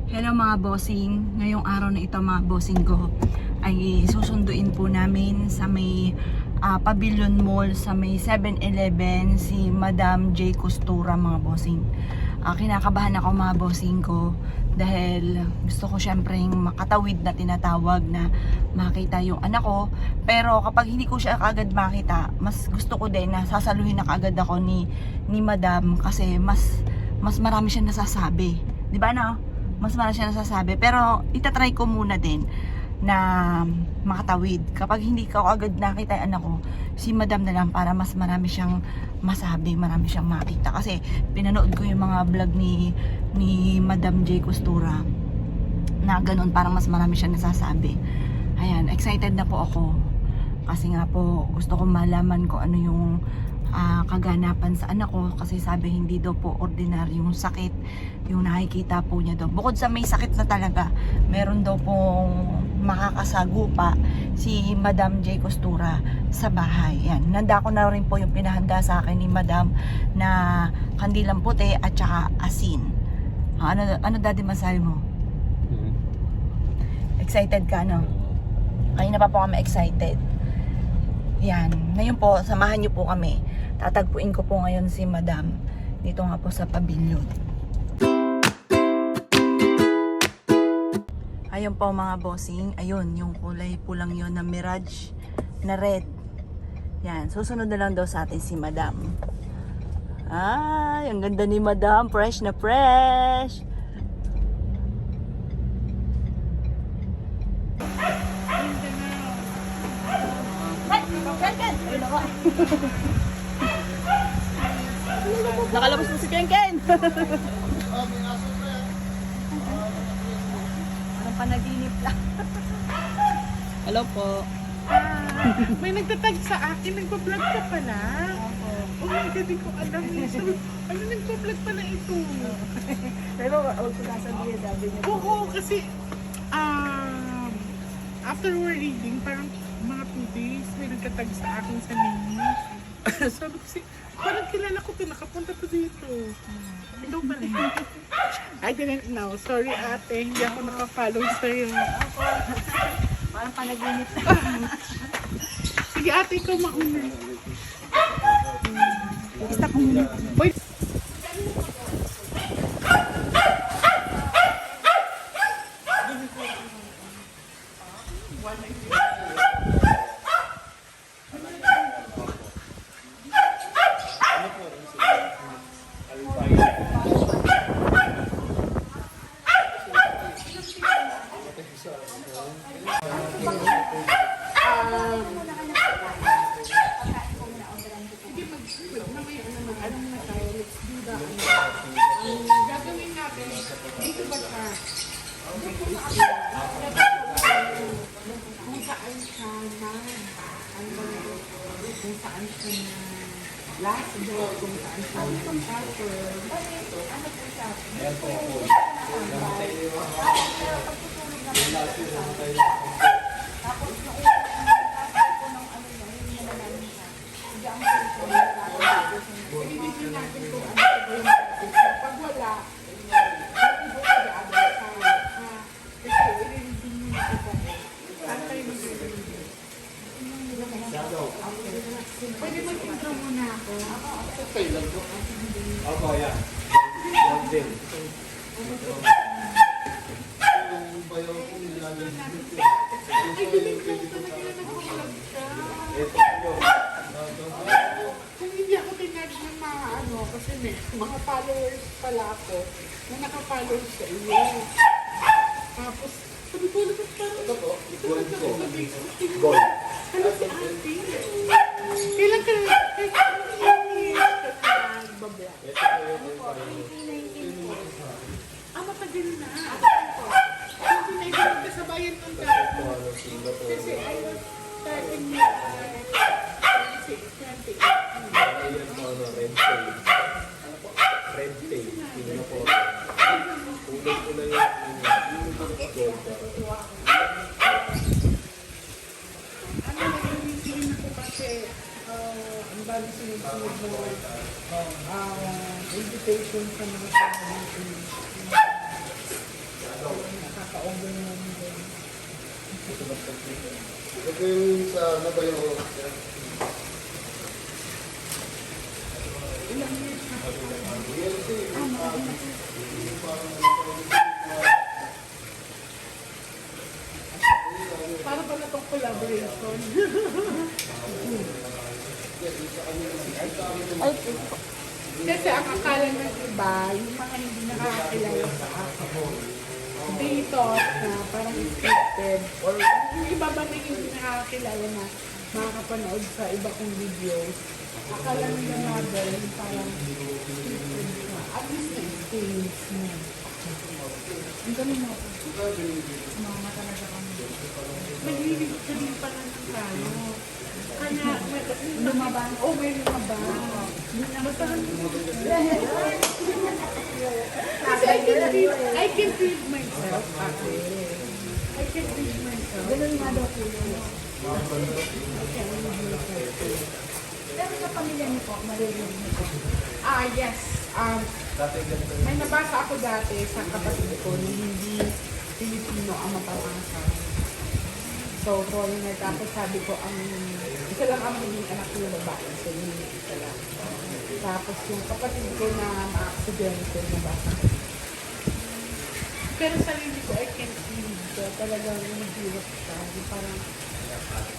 Hello mga bossing, ngayong araw na ito mga bossing ko ay susunduin po namin sa may Pavilion Mall sa may 7-Eleven si Madam J. Costura mga bossing. Kinakabahan ako mga bossing ko dahil gusto ko syempreng makatawid na tinatawag na makita yung anak ko, pero kapag hindi ko siya kagad makita, mas gusto ko din na sasaluhin na kagad ako ni Madam kasi mas marami siya nasasabi, di ba no? Mas marami siya nasasabi, pero itatry ko muna din na makatawid. Kapag hindi ko agad nakita yung anak ko, si Madam na lang para mas marami siyang masabi, marami siyang makita. Kasi pinanood ko yung mga vlog ni Madam J. Costura na ganun, parang mas marami siyang nasasabi. Ayan, excited na po ako. Kasi nga po, gusto ko malaman ko ano yung kaganapan sa anak ko, kasi sabi hindi daw po ordinaryong sakit yung nakikita po niya daw. Bukod sa may sakit na talaga, meron daw pong makakasagupa si Madam J. Costura sa bahay. Yan, nanda ko na rin po yung pinahanda sa akin ni Madam na kandilang puti at saka asin. Ano daddy masabi mo? Excited ka, no? Kanina pa po kami excited. Yan, ngayon po samahan niyo po kami. Tatagpuin ko po ngayon si Madam dito nga po sa pavilion. Ayun po mga bossing, ayun yung kulay pulang yon na Mirage na red. Yan, susunod na lang daw sa atin si Madam. Ay, ang ganda ni Madam, fresh na fresh. Nakalabas na si Ken. Anong panaginip lang. Hello po. May nagtatag sa akin, nagpa-vlog ka pala. Oh my God, di ko alam. Ano nagpa-vlog pala ito? Pero huwag ko nasabihin, sabi niya. Oo, kasi after we're reading, parang mga 2 days, may nagtatag sa akin sa name. Sabi ko parang kilala ko ito, nakapunta to dito. Ito pala yun. I didn't know. Sorry ate, hindi ako nakafollow sa'yo. Parang panaginip. Sige ate, ikaw mauna. Stop mo muna. Wait. Gagawin natin, dito ba siya? Kung saan siya na, kung saan siya na last door, kung saan siya na pag-upper. Ano po siya? Tapos noong ko ng ano niya, yung nalaman siya. Hindi ang hindi natin kung ano ito yung pag wala, hindi ko sa other side. Kasi i-reading nyo na ito. Ano kayo mag-reading? Pwede mag-intro muna ako. Okay lang po. Ako, yan. Yan din. Yung bayo ko nilalagay ko. Ay, galing lang talaga na nag-vlog ka. Ito po. Kung hindi ako tinag ng mga ano, kasi may mga followers pala ako na naka-follow sa iyo. Tapos, sabi ko, lapit parang Ito po. Gold ko. Facebook. Gold. Ano si ate? Kailan ka nagbablog? Ito po yung Matagal na. Kasi naibigay ka sa bayan ng dati. Kasi I was starting with 26, 28. Ayan po, red tail. Red tail. Tingnan po. Kulay ko na yung gold. Ano naging ako kasi ang dami sunod-sunod na invitation sa mga family. Ito yung sa Nabayo. Para ba na itong collaboration? Kasi ang akala ng iba, yung mga hindi nakakakilala sa akin, they thought na parang scripted or yung iba ba na hindi nakakakilala na makakapanood sa iba kong videos, akala nila mother yung parang scripted siya. At least na-experience mo. Ang galing mo. Mama talaga kami. Mahilig ka din pala ng kano. Kaya, lumabang. Oh, may lumabang. Kasi I can feed myself. I can feed myself. Ganun nga daw po yun. I can feed myself. Pero sa pamilya niyo po, maririnig niyo po. Yes. May nabasa ako dati sa kapatid ko na hindi Pilipino ang mapapasa. So, foreigner. Tapos sabi ko, isa lang ang magiging anak ko yung babae. So, yun yung isa lang. Tapos yung kapatid ko na ma-aksidente, nabasa ko. Pero sarili ko, I can't read. So, talagang nag-hirap siya. Parang,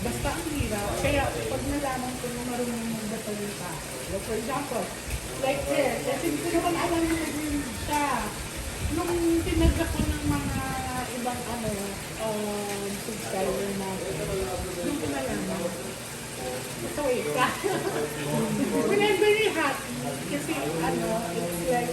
basta ang hirap. Kaya, pag nalaman ko na marunong magbata yung tao. Like, for example, like this. Kasi hindi ko naman alam na nag-read siya. Nung tinagda ko ng mga ibang subscriber na, nung ko nalaman. So, wait. When I'm very happy, kasi it's like,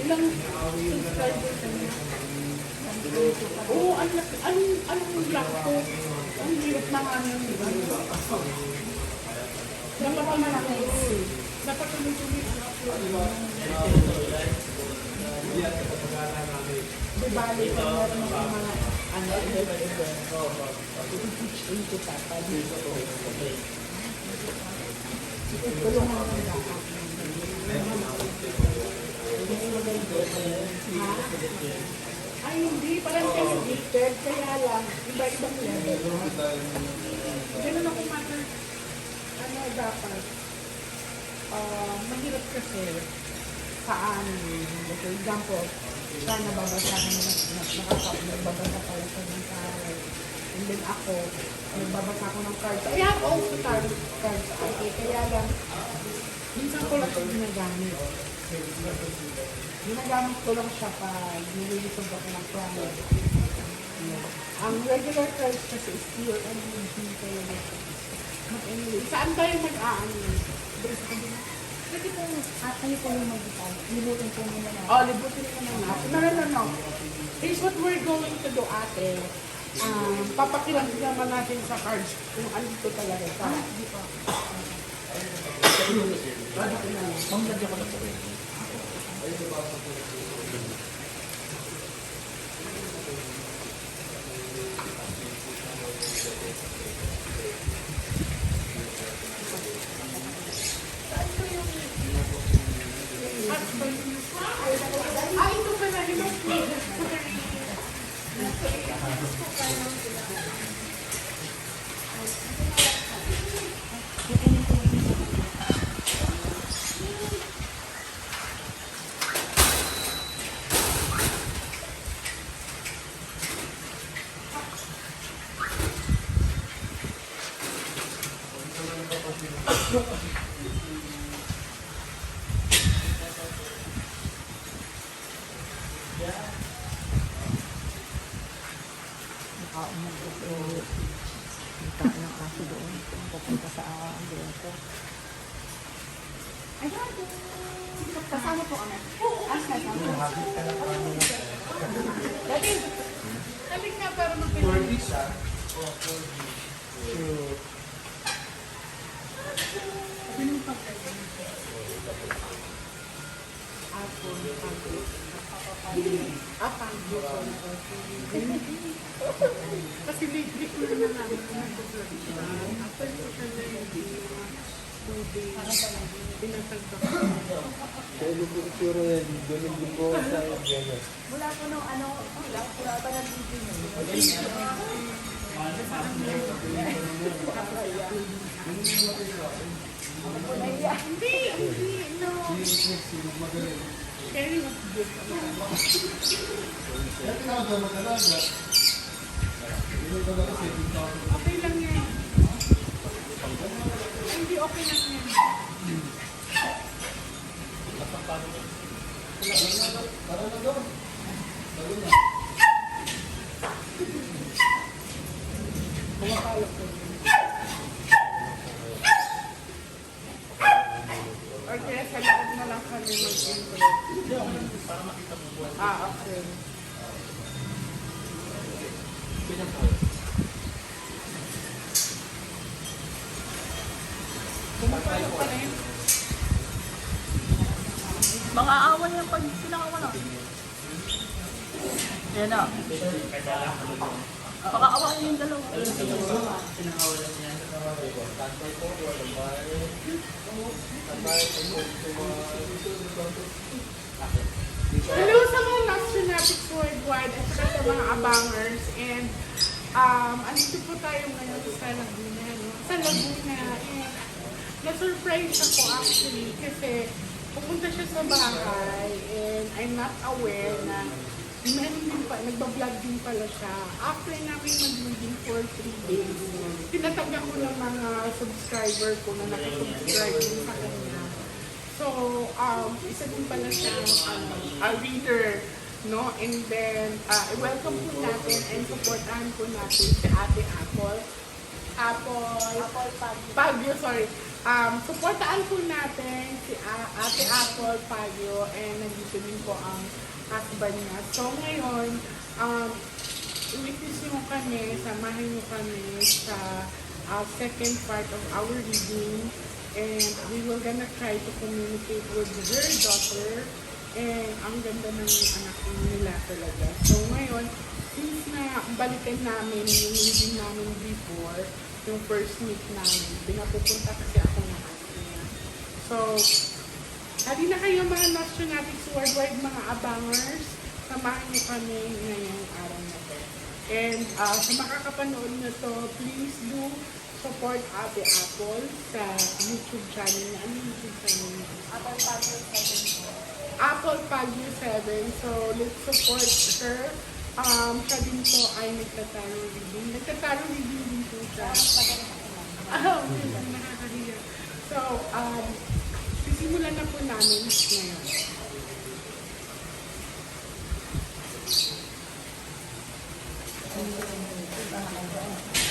ilang subscribers na niya. Oo, anong black ko? Ang hirap na nga yung iba. Dapat ang malaki. Dapat tuloy-tuloy. Di bali, kung meron ako mga iba-iba. I-teach into tata dito. Tulungan mo lang ako. Ay, hindi. Parang kasi gifted. Kaya lang, iba-ibang level. Ganun ako matter. Dapat. Mahirap kasi sa amin. For example, sana babasa ka nagbabasa pala sa ng tarot. And then ako, nagbabasa ako ng cards. I have also tarot cards. Okay, kaya lang, minsan ko lang ito ginagamit. Ginagamit ko lang siya pag nililisog ako ng client. Ang regular cards kasi is pure and hindi talaga siya. But anyway, saan tayo mag-aano? Pwede po, kayo po yung mag-ipon. Libutin po muna na. Libutin mo naman. No. Here's what we're going to do, ate. Papakilang naman natin sa cards kung ano dito talaga. Hindi po. Manglagyan ko na po rin. Ito pala, Kasama po kami. Halika nga para magpili. Kasi lately ko na namin after ko siya na hindi pinatagpa ko. Kaya yung picture yan, ganun din po sa ganyan. Mula po nung wala pa ng video niyo. Hindi, no. Carrie was good. Okay lang yan. Ay, hindi okay lang yan. Or kaya sa loob na lang kami mag-intro. Ah, okay. Pumapalo ka na yun. Mga awan yung pag pinakawan na. Yan na. Baka awan yung dalawa. Hello sa mga Nationatics Worldwide at saka sa mga abangers. And andito po tayo ngayon sa Laguna. No? Sa Laguna. And na-surprise ako actually kasi pupunta siya sa bahay and I'm not aware na meron din pa, nagbablog din pala siya. After namin mag-meeting for 3 days, tinatanggap ko ng mga subscriber ko na nakasubscribe din sa kanya. So, isa din pala siyang a reader, no? And then, welcome po natin and supportahan po natin si Ate Apple. Pagyo, sorry. Supportahan po natin si Ate Apple Pagyo and nandito din po ang husband niya. So ngayon, witness nyo kami, samahan nyo kami sa second part of our reading and we will gonna try to communicate with her daughter and ang ganda ng anak nila talaga. So ngayon, since na balikan namin yung reading namin before, yung first meet namin, pinapupunta kasi ako ng niya. So, hali na kayo mga Nationatics Worldwide, mga abangers, samahan niyo kami ngayong araw na to. And sa makakapanood na to, please do support Ate Apple sa YouTube channel niya. Ano yung YouTube channel niya? Apple Pagyo 7. Apple Pagyo 7. So, let's support her. Siya din po ay nagtatarot reading. Nagtatarot reading din po siya. Nakakahiya. So, sisimulan na po namin ngayon.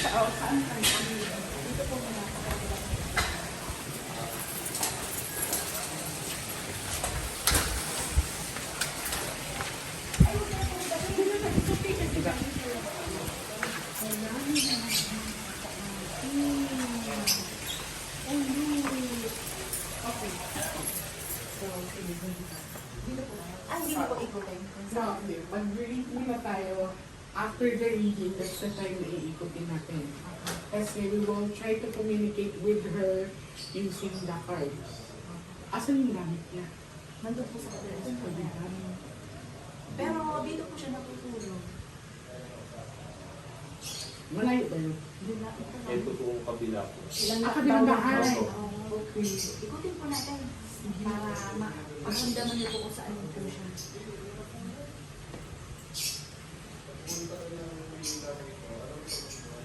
Saan? Dito po muna. Mag-read muna tayo. After the reading, that's the time na iikutin natin. Kasi we will try to communicate with her using the cards. Asan yung gamit niya? Nandun po sa kabila. Pero dito po siya natutulog. Malayo ba yun? Ito po ang kabila po. Kabilang bahay. Okay. Ikutin po natin para mapaghamdaman niyo po kung saan po siya.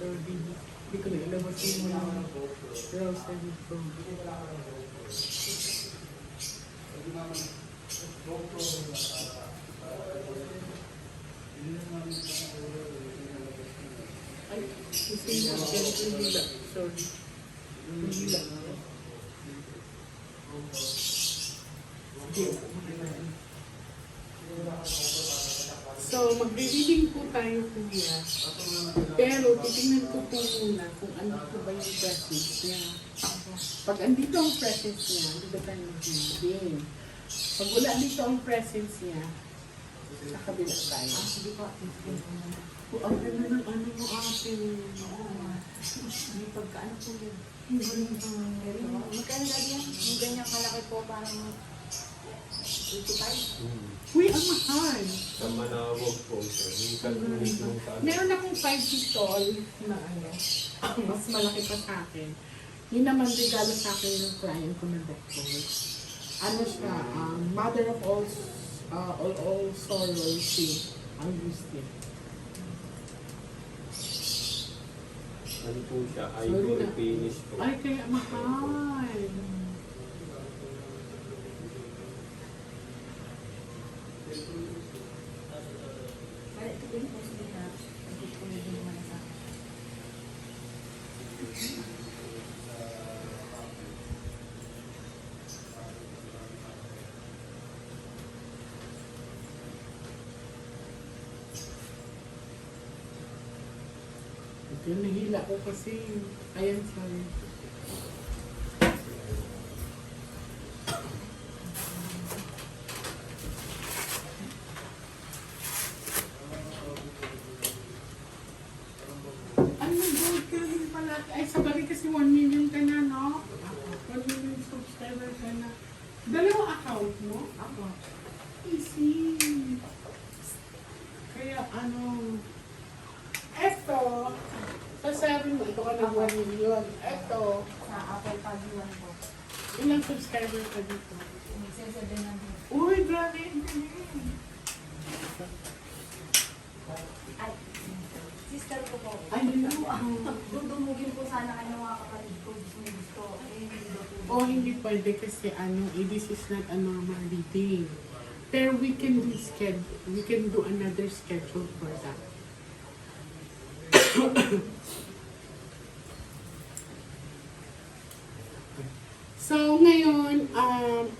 Hindi ko na ilabas yung mga rose and phone. Ay, kasi yung hila. Sorry. Yung hila. Sige, so, magre-reading po tayo, kuya. Pero, titingnan ko po muna kung ano po ba yung presence niya. Pag andito ang presence niya, dito tayo mag-reading. Pag wala dito ang presence niya, sa kabila tayo. Sige po. Ang ganda ng ano mo, ate. May pagkaano po yun. Magkano lagi yan? Yung ganyang kalaki po parang Uy, ang mahal. Sa Manawag po siya. Minsan mismo sa ano. Meron akong 5 pistol na ano, mas malaki pa sa akin. Yun naman regalo sa akin ng client ko na doctor. Ano siya, mother of all sorrows, si Augustine. Ano po siya? Ivory finish po. Ay, kaya mahal. Kaya ito din po sabi na, hindi ko din naman sa akin. Ito, nahila ko kasi. Ayan, sorry. Ay, mag-gold ka rin pala. Ay, sabagay kasi 1 million ka na, no? 1 million subscriber ka na. Dalawa account mo? Ako. Easy. Kaya ano, eto, sasabi mo, ito ka ng 1 million. Eto, Sa Apple Pag-1 po. ilang subscriber ka dito? Nagsasabi na din. Uy, grabe, ang galing. Ay, sister ko po. Ay, Dudumugin po sana kayo mga kapatid ko. Gusto. Eh, hindi daw po. oh, hindi pwede kasi ano, this is not a normal reading. Pero we can do another schedule for that. So, ngayon,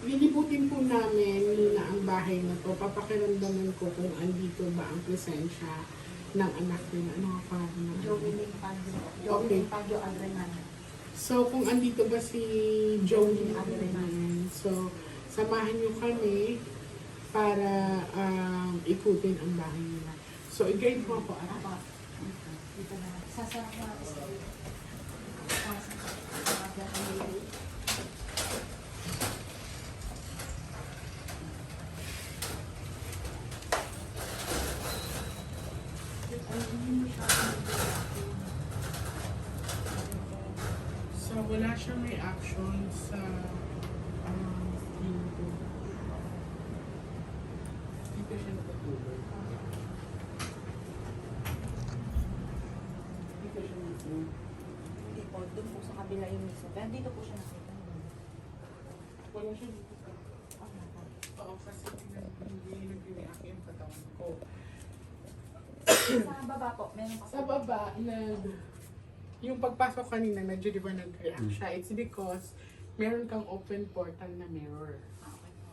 liliputin po namin na ang bahay na to. Papakiramdaman ko kung andito ba ang presensya ng anak nila. Ano nga pa? Joey Ling Pagyo. Okay. Joey Ling Pagyo Adrenan. So, kung andito ba si Joey Adrenan, so, samahan niyo kami para ikutin ang bahay nila. So, i-guide mo ako. Apa. Dito na. Sasarap na ako sa iyo. So, wala siyang reaction sa skin ko. Dito siya natutulog. Dito siya natutulog. Hindi po. Doon po sa kabila yung misa. Pero dito po siya nakita. Wala siya dito. Ano po? Oo, kasi hindi nag-react yung katawan ko. Sa baba po. Meron pa. Sa baba, yung pagpasok kanina, medyo di ba nag-react siya? It's because meron kang open portal na mirror. Ah, okay po.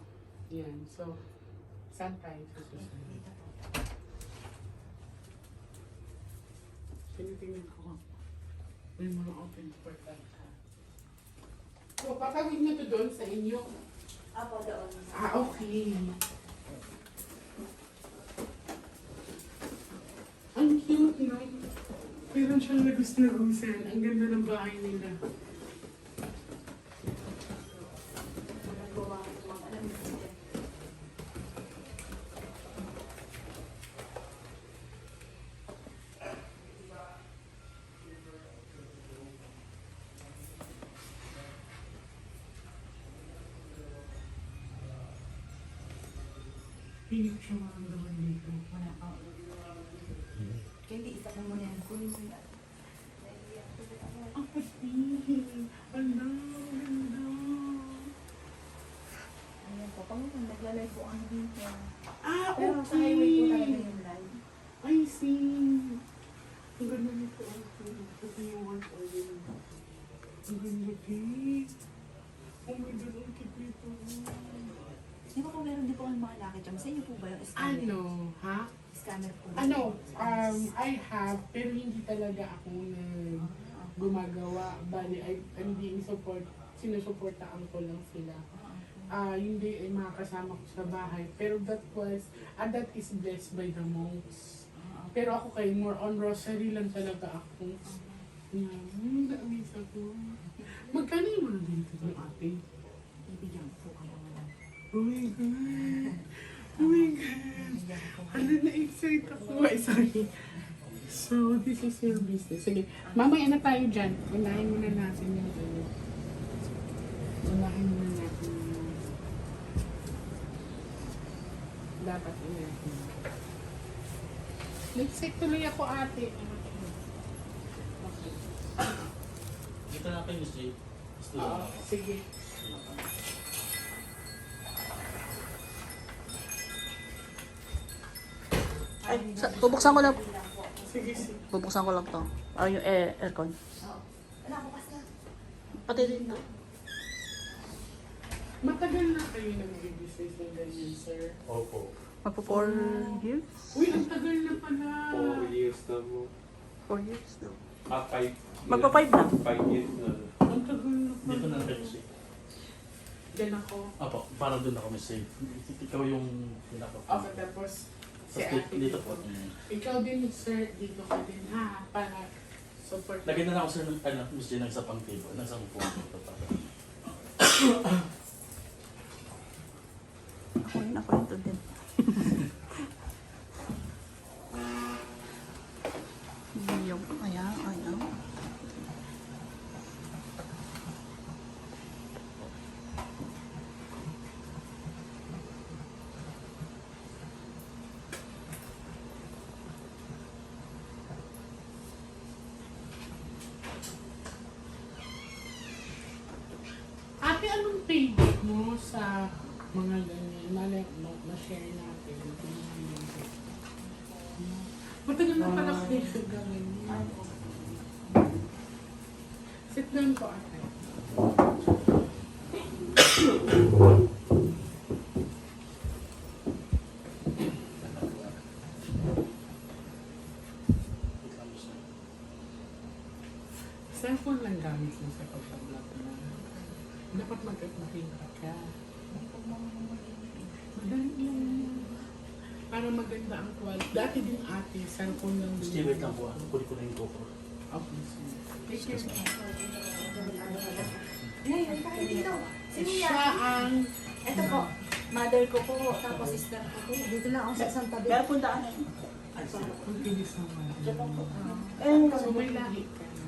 Yan. So, saan tayo sa susunod? Dito po. Tinitingnan ko. May mga open portal ka. So, patawid na to doon sa inyo. Apo, doon. Okay. Ang cute, no? Meron siyang lagos-lagusan. Ang ganda ng bahay nila. Nagawa ko mag-alam niyo. Hindi ko siya maramdaman dito. Wala pa. Kaya hindi isa ko muna yan. Kunin mo yan. Ang pati. Ala, ang ganda. Ayan po. Pag naglalay po ang dito. Ah, Pero sa highway po talaga okay. yung live. I see. Ang ganda nito. Ito yung one oil. Ang ganda, Kate. Oh my God, ang cute nito. Di ba po meron din po ang mga lucky charms? Sa inyo po ba yung scanner? Ano, ha? Scanner po. Ano, I have, pero hindi talaga ako na gumagawa. Bali, I'm being sinusuportaan ko lang sila. Hindi ay mga kasama ko sa bahay. Pero that is blessed by the monks. Pero ako kay more on rosary lang talaga ako. Yan, na-amaze ako. Magkano yung mga dito ng ate? Ibigyan po kayo. Oh my God. Oh my God. Hala, na-excite ako. Ay, sorry. So, this is your business. Sige, mamaya na tayo dyan. Unahin muna natin yung ano. Unahin muna natin yung dapat unahin. Nag-excite tuloy ako, ate. Okay. Dito na kayo, Miss J. Oo, sige. Ay, bubuksan ko lang. Sige, sige. Bubuksan ko lang to. Ay, yung aircon. Wala, bukas na. Pati din to. Matagal na kayo nag-business ng ganyan, sir. Opo. Magpo 4 years? Uy, ang tagal na pala. 4 years na mo. 4 years daw. 5. Magpa 5 na. 5 years na. Ang tagal na pala. Dito na kayo, Miss J. Diyan ako. Apo, parang doon ako, Miss J. Ikaw yung pinaka. Okay, tapos si Tapos ate. dito po. Ikaw din, sir. Dito ka din, ha? Para support. Lagyan na lang ako, sir, ng, Miss J, ng isa pang table. Ng isang phone dito. Ako rin to din. Yung, ayan. Ate, anong page mo sa mga ganyan? Ma-share natin. Matagal na pala kayo gawin. Sit down po, ate. Cellphone lang gamit mo sa pagpa-vlog mo. Dapat mag-mahinga ka. Madali lang. Para maganda ang quality. Dati din ate, cellphone lang Miss din. J, wait lang po. Kunin ko na yung GoPro. Okay, sige. Ngayon, tayo dito. Sino Siya yan? ang... Ito po. Mother ko po, tapos sister ko po. Dito lang ako sa isang tabi. Pero puntaan na. Ang kinis naman. Eh, So may lahi ka na.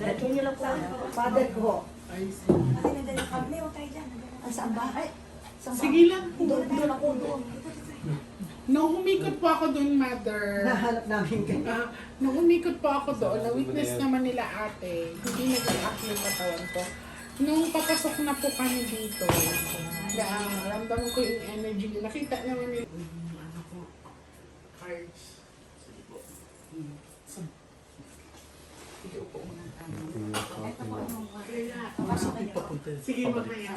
Ito nyo lang po. Father ko. Ay, sige. Kasi nandun yung kable, huwag tayo dyan. Ang saan ba? Ay, saan ba? Sige lang po. Doon ako doon. Nung humikot po ako doon, mother. Nahanap namin kayo. Nung umikot po ako doon, na-witness naman nila ate, hindi nag-react yung katawan ko. Nung papasok na po kami dito, ramdam ko yung energy nila. Nakita naman nila. Ano po, cards. Sige po. So, sige, upo muna tayo. Ito po, ano ba? Kaya, Pasok kayo. Papunta. sige, mamaya.